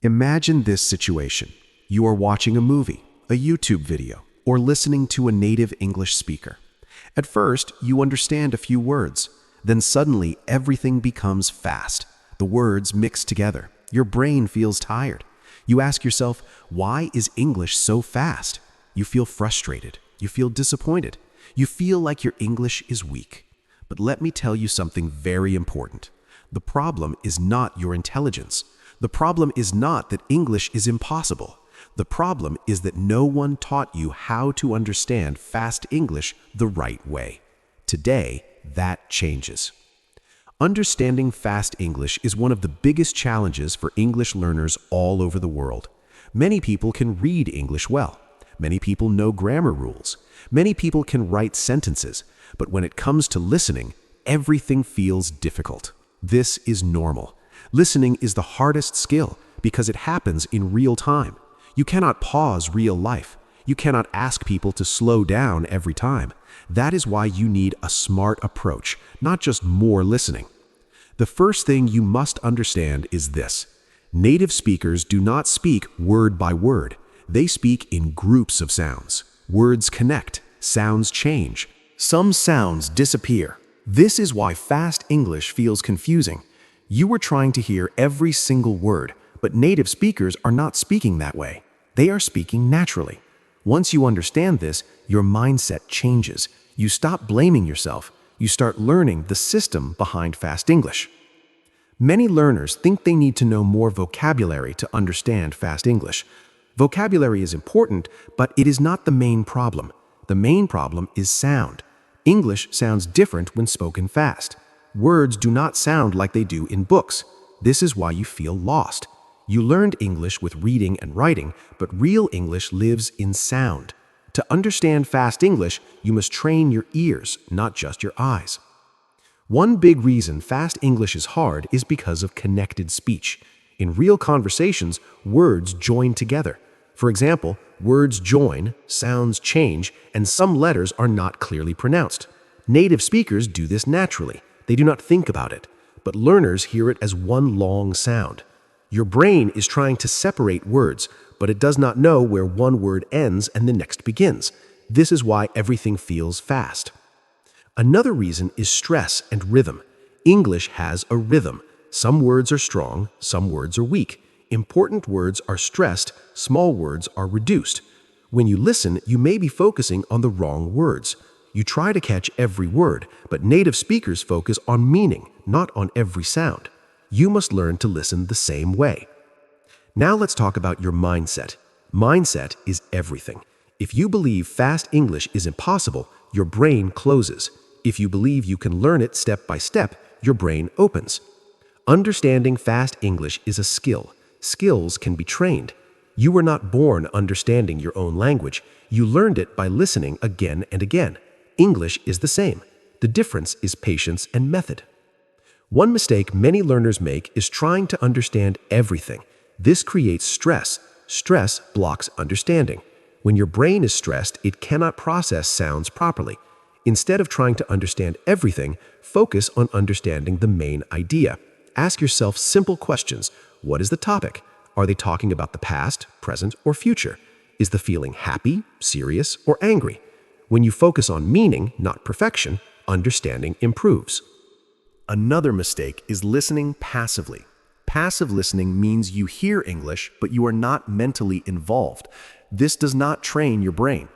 Imagine this situation. You are watching a movie, a YouTube video, or listening to a native English speaker. At first, you understand a few words. Then suddenly, everything becomes fast. The words mix together. Your brain feels tired. You ask yourself, why is English so fast? You feel frustrated. You feel disappointed. You feel like your English is weak. But let me tell you something very important. The problem is not your intelligence. The problem is not that English is impossible. The problem is that no one taught you how to understand fast English the right way. Today, that changes. Understanding fast English is one of the biggest challenges for English learners all over the world. Many people can read English well. Many people know grammar rules. Many people can write sentences. But when it comes to listening, everything feels difficult. This is normal. Listening is the hardest skill because it happens in real time. You cannot pause real life. You cannot ask people to slow down every time. That is why you need a smart approach, not just more listening. The first thing you must understand is this. Native speakers do not speak word by word. They speak in groups of sounds. Words connect, sounds change. Some sounds disappear. This is why fast English feels confusing. You are trying to hear every single word, but native speakers are not speaking that way. They are speaking naturally. Once you understand this, your mindset changes. You stop blaming yourself. You start learning the system behind fast English. Many learners think they need to know more vocabulary to understand fast English. Vocabulary is important, but it is not the main problem. The main problem is sound. English sounds different when spoken fast. Words do not sound like they do in books. This is why you feel lost. You learned English with reading and writing, but real English lives in sound. To understand fast English, you must train your ears, not just your eyes. One big reason fast English is hard is because of connected speech. In real conversations, words join together. For example, words join, sounds change, and some letters are not clearly pronounced. Native speakers do this naturally. They do not think about it, but learners hear it as one long sound. Your brain is trying to separate words, but it does not know where one word ends and the next begins. This is why everything feels fast. Another reason is stress and rhythm. English has a rhythm. Some words are strong, some words are weak. Important words are stressed, small words are reduced. When you listen, you may be focusing on the wrong words. You try to catch every word, but native speakers focus on meaning, not on every sound. You must learn to listen the same way. Now let's talk about your mindset. Mindset is everything. If you believe fast English is impossible, your brain closes. If you believe you can learn it step by step, your brain opens. Understanding fast English is a skill. Skills can be trained. You were not born understanding your own language. You learned it by listening again and again. English is the same. The difference is patience and method. One mistake many learners make is trying to understand everything. This creates stress. Stress blocks understanding. When your brain is stressed, it cannot process sounds properly. Instead of trying to understand everything, focus on understanding the main idea. Ask yourself simple questions. What is the topic? Are they talking about the past, present, or future? Is the feeling happy, serious, or angry? When you focus on meaning, not perfection, understanding improves. Another mistake is listening passively. Passive listening means you hear English, but you are not mentally involved. This does not train your brain.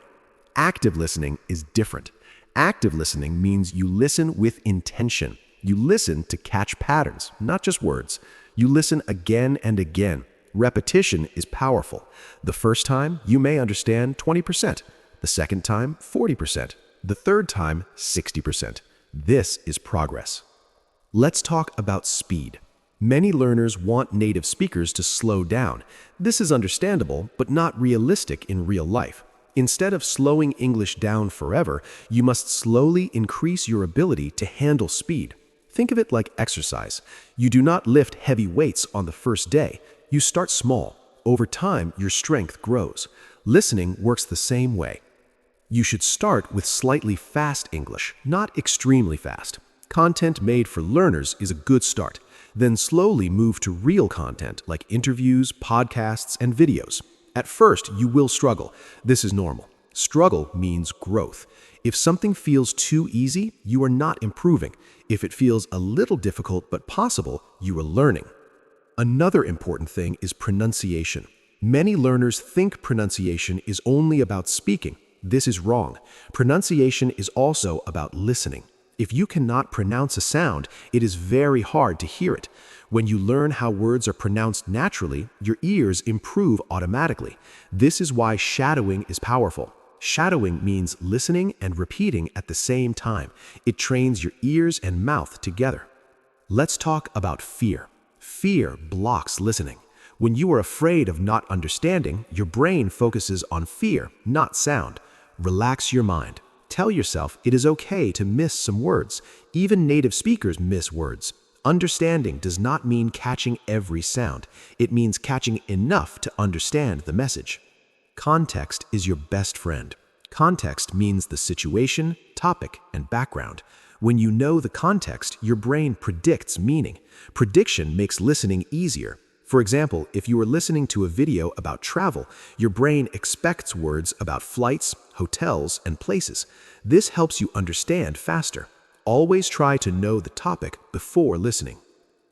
Active listening is different. Active listening means you listen with intention. You listen to catch patterns, not just words. You listen again and again. Repetition is powerful. The first time, you may understand 20%. The second time, 40%. The third time, 60%. This is progress. Let's talk about speed. Many learners want native speakers to slow down. This is understandable, but not realistic in real life. Instead of slowing English down forever, you must slowly increase your ability to handle speed. Think of it like exercise. You do not lift heavy weights on the first day. You start small. Over time, your strength grows. Listening works the same way. You should start with slightly fast English, not extremely fast. Content made for learners is a good start. Then slowly move to real content like interviews, podcasts, and videos. At first, you will struggle. This is normal. Struggle means growth. If something feels too easy, you are not improving. If it feels a little difficult but possible, you are learning. Another important thing is pronunciation. Many learners think pronunciation is only about speaking. This is wrong. Pronunciation is also about listening. If you cannot pronounce a sound, it is very hard to hear it. When you learn how words are pronounced naturally, your ears improve automatically. This is why shadowing is powerful. Shadowing means listening and repeating at the same time. It trains your ears and mouth together. Let's talk about fear. Fear blocks listening. When you are afraid of not understanding, your brain focuses on fear, not sound. Relax your mind. Tell yourself it is okay to miss some words. Even native speakers miss words. Understanding does not mean catching every sound. It means catching enough to understand the message. Context is your best friend. Context means the situation, topic, and background. When you know the context, your brain predicts meaning. Prediction makes listening easier. For example, if you are listening to a video about travel, your brain expects words about flights, hotels, and places. This helps you understand faster. Always try to know the topic before listening.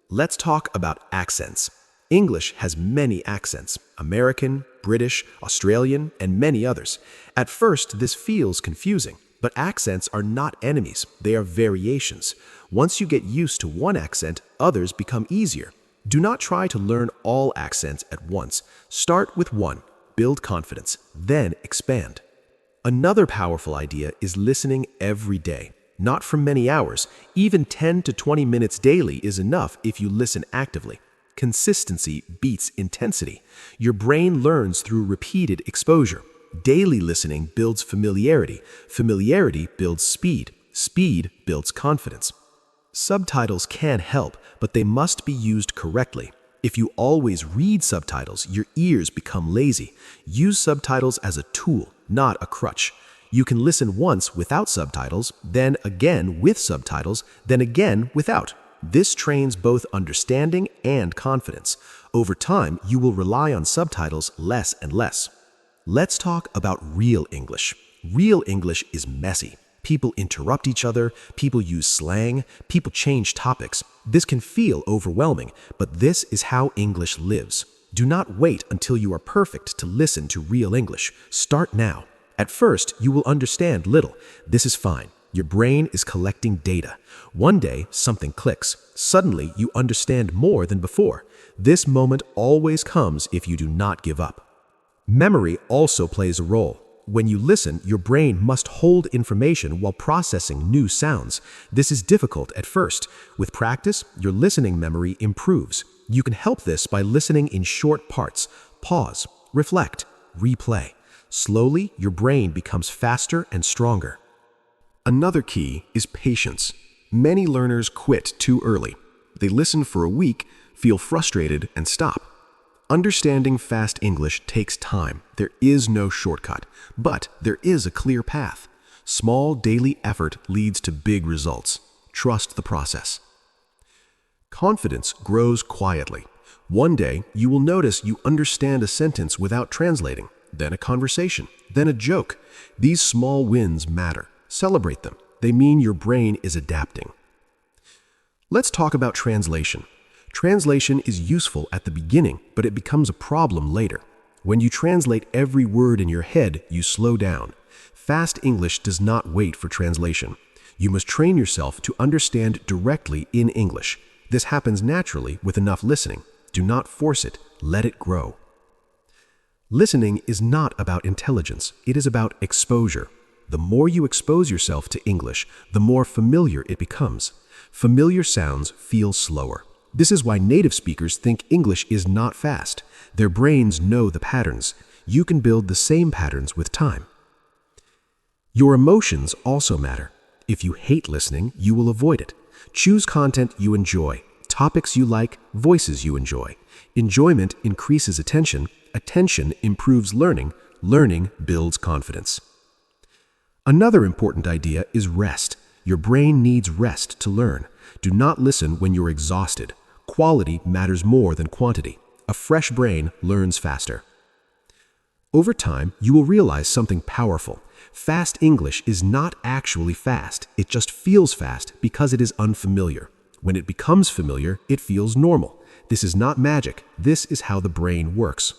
Let's talk about accents. English has many accents: American, British, Australian, and many others. At first, this feels confusing, but accents are not enemies. They are variations. Once you get used to one accent, others become easier. Do not try to learn all accents at once. Start with one, build confidence, then expand. Another powerful idea is listening every day. Not for many hours. Even 10 to 20 minutes daily is enough if you listen actively. Consistency beats intensity. Your brain learns through repeated exposure. Daily listening builds familiarity. Familiarity builds speed. Speed builds confidence. Subtitles can help, but they must be used correctly. If you always read subtitles, your ears become lazy. Use subtitles as a tool, not a crutch. You can listen once without subtitles, then again with subtitles, then again without. This trains both understanding and confidence. Over time, you will rely on subtitles less and less. Let's talk about real English. Real English is messy. People interrupt each other, people use slang, people change topics. This can feel overwhelming, but this is how English lives. Do not wait until you are perfect to listen to real English. Start now. At first, you will understand little. This is fine. Your brain is collecting data. One day, something clicks. Suddenly, you understand more than before. This moment always comes if you do not give up. Memory also plays a role. When you listen, your brain must hold information while processing new sounds. This is difficult at first. With practice, your listening memory improves. You can help this by listening in short parts. Pause, reflect, replay. Slowly, your brain becomes faster and stronger. Another key is patience. Many learners quit too early. They listen for a week, feel frustrated, and stop. Understanding fast English takes time. There is no shortcut, but there is a clear path. Small daily effort leads to big results. Trust the process. Confidence grows quietly. One day, you will notice you understand a sentence without translating, then a conversation, then a joke. These small wins matter. Celebrate them. They mean your brain is adapting. Let's talk about translation. Translation is useful at the beginning, but it becomes a problem later. When you translate every word in your head, you slow down. Fast English does not wait for translation. You must train yourself to understand directly in English. This happens naturally with enough listening. Do not force it. Let it grow. Listening is not about intelligence. It is about exposure. The more you expose yourself to English, the more familiar it becomes. Familiar sounds feel slower. This is why native speakers think English is not fast. Their brains know the patterns. You can build the same patterns with time. Your emotions also matter. If you hate listening, you will avoid it. Choose content you enjoy, topics you like, voices you enjoy. Enjoyment increases attention. Attention improves learning. Learning builds confidence. Another important idea is rest. Your brain needs rest to learn. Do not listen when you're exhausted. Quality matters more than quantity. A fresh brain learns faster. Over time, you will realize something powerful. Fast English is not actually fast. It just feels fast because it is unfamiliar. When it becomes familiar, it feels normal. This is not magic. This is how the brain works.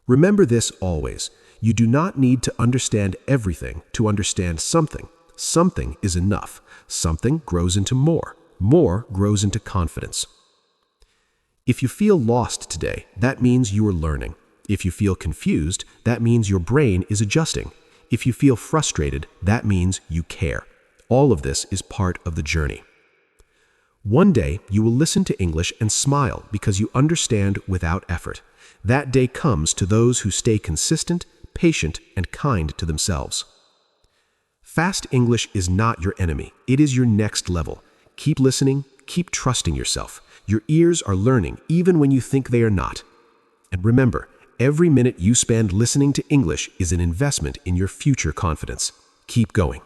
Remember this always. You do not need to understand everything to understand something. Something is enough. Something grows into more. More grows into confidence. If you feel lost today, that means you are learning. If you feel confused, that means your brain is adjusting. If you feel frustrated, that means you care. All of this is part of the journey. One day, you will listen to English and smile because you understand without effort. That day comes to those who stay consistent, patient, and kind to themselves. Fast English is not your enemy. It is your next level. Keep listening, keep trusting yourself. Your ears are learning even when you think they are not. And remember, every minute you spend listening to English is an investment in your future confidence. Keep going.